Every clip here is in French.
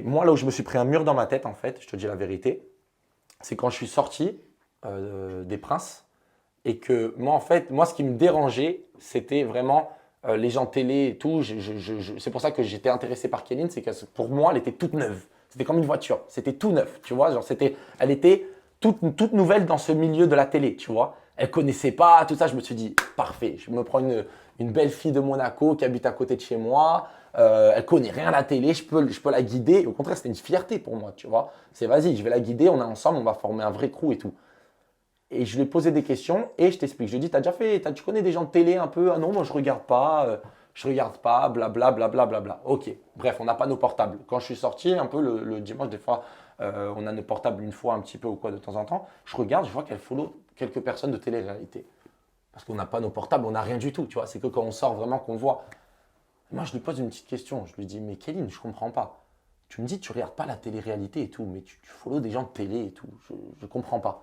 Moi, là où je me suis pris un mur dans ma tête, en fait, je te dis la vérité, c'est quand je suis sorti des Princes et que moi, en fait, moi, ce qui me dérangeait, c'était vraiment les gens télé et tout. C'est pour ça que j'étais intéressé par Kéline, c'est que pour moi, elle était toute neuve. C'était comme une voiture, c'était tout neuf, tu vois. Genre, elle était toute nouvelle dans ce milieu de la télé, tu vois. Elle connaissait pas tout ça. Je me suis dit, parfait, je me prends une belle fille de Monaco qui habite à côté de chez moi. Elle connaît rien à la télé, je peux la guider. Au contraire, c'était une fierté pour moi, tu vois. C'est vas-y, je vais la guider, on est ensemble, on va former un vrai crew et tout. Et je lui ai posé des questions et je t'explique. Je lui ai dit, tu connais des gens de télé un peu? Ah non, moi je regarde pas, blabla, blabla, blabla. Ok, bref, on n'a pas nos portables. Quand je suis sorti, un peu le dimanche, des fois, on a nos portables une fois un petit peu ou quoi de temps en temps. Je regarde, je vois qu'elle follow quelques personnes de télé-réalité. Parce qu'on n'a pas nos portables, on n'a rien du tout, tu vois. C'est que quand on sort vraiment qu'on voit. Moi, je lui pose une petite question. Je lui dis, mais Kéline, je comprends pas. Tu me dis, tu regardes pas la télé-réalité et tout, mais tu follow des gens de télé et tout. Je comprends pas.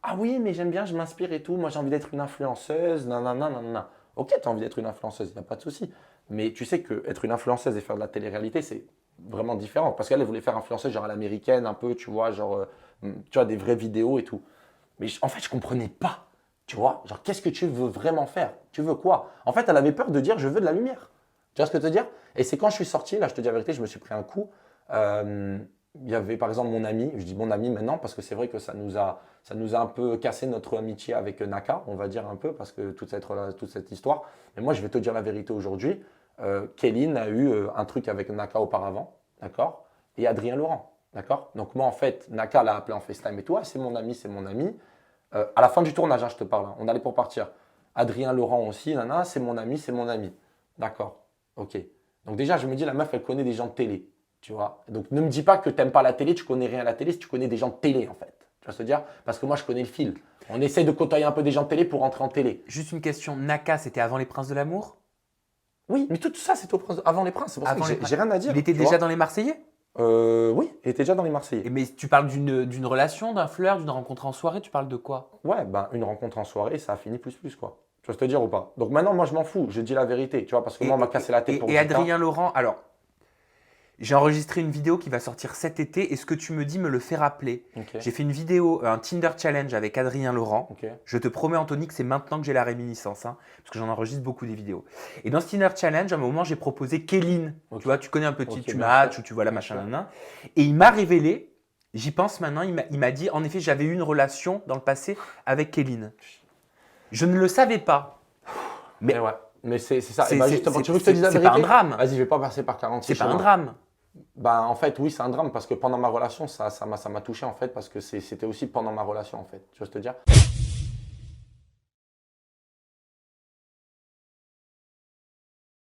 Ah oui, mais j'aime bien, je m'inspire et tout. Moi, j'ai envie d'être une influenceuse. Nanana, nanana. Ok, tu as envie d'être une influenceuse, il n'y a pas de souci. Mais tu sais qu'être une influenceuse et faire de la télé-réalité, c'est vraiment différent. Parce qu'elle elle voulait faire influenceuse genre à l'américaine, un peu, tu vois, genre, tu vois, des vraies vidéos et tout. Mais en fait, je comprenais pas. Tu vois, genre, qu'est-ce que tu veux vraiment faire? Tu veux quoi? En fait, elle avait peur de dire, je veux de la lumière. Tu vois ce que je veux te dire? Et c'est quand je suis sorti, là, je te dis la vérité, je me suis pris un coup. Euh, il y avait par exemple mon ami, je dis mon ami maintenant parce que c'est vrai que ça nous a un peu cassé notre amitié avec Naka, on va dire un peu, parce que toute cette histoire. Mais moi, je vais te dire la vérité aujourd'hui. Kéline a eu un truc avec Naka auparavant, d'accord? Et Adrien Laurent, d'accord? Donc moi, en fait, Naka l'a appelé en FaceTime et tout. Ah, c'est mon ami, c'est mon ami. À la fin du tournage, hein, je te parle, hein, on allait pour partir. Adrien Laurent aussi, nana, c'est mon ami, c'est mon ami. D'accord, ok. Donc déjà, je me dis, la meuf, elle connaît des gens de télé, tu vois. Donc ne me dis pas que tu n'aimes pas la télé, tu connais rien à la télé, si tu connais des gens de télé, en fait. Tu vas se dire, parce que moi, je connais le fil. On essaie de côtoyer un peu des gens de télé pour rentrer en télé. Juste une question, Naka, c'était avant les Princes de l'amour? Oui, mais tout ça, c'était avant les Princes. C'est pour ça que Avant les j'ai rien à dire. Il était Tu déjà vois. dans les Marseillais? Oui, il était déjà dans les Marseillais. Mais tu parles d'une relation, d'un flirt, d'une rencontre en soirée, tu parles de quoi? Ouais, ben, une rencontre en soirée, ça a fini plus, quoi. Tu vas te dire ou pas? Donc maintenant, moi, je m'en fous. Je dis la vérité, tu vois, parce que moi, on m'a cassé la tête pour Et Jika. Adrien Laurent, alors, j'ai enregistré une vidéo qui va sortir cet été et ce que tu me dis me le fait rappeler. Ok, J'ai fait une vidéo, un Tinder challenge avec Adrien Laurent. ok. Je te promets, Anthony, que c'est maintenant que j'ai la réminiscence, hein, parce que j'en enregistre beaucoup des vidéos. Et dans ce Tinder challenge, à un moment, j'ai proposé Kéline. Ok. Tu vois, tu connais un petit, Ok, tu bien matches sûr. ou tu vois la Bien machin, sûr. nanana. Et il m'a révélé, j'y pense maintenant, il m'a dit, en effet, j'avais eu une relation dans le passé avec Kéline. Je ne le savais pas. Mais Mais ouais, mais c'est ça. Et c'est bah c'est- justement, c'est- tu veux que je te dise la c'est pas un vérité? drame. Vas-y, je vais pas passer par 46 C'est pas un chemins. drame. Bah en fait, oui, c'est un drame parce que pendant ma relation, ça m'a touché en fait parce que c'était aussi pendant ma relation en fait. Tu veux te dire?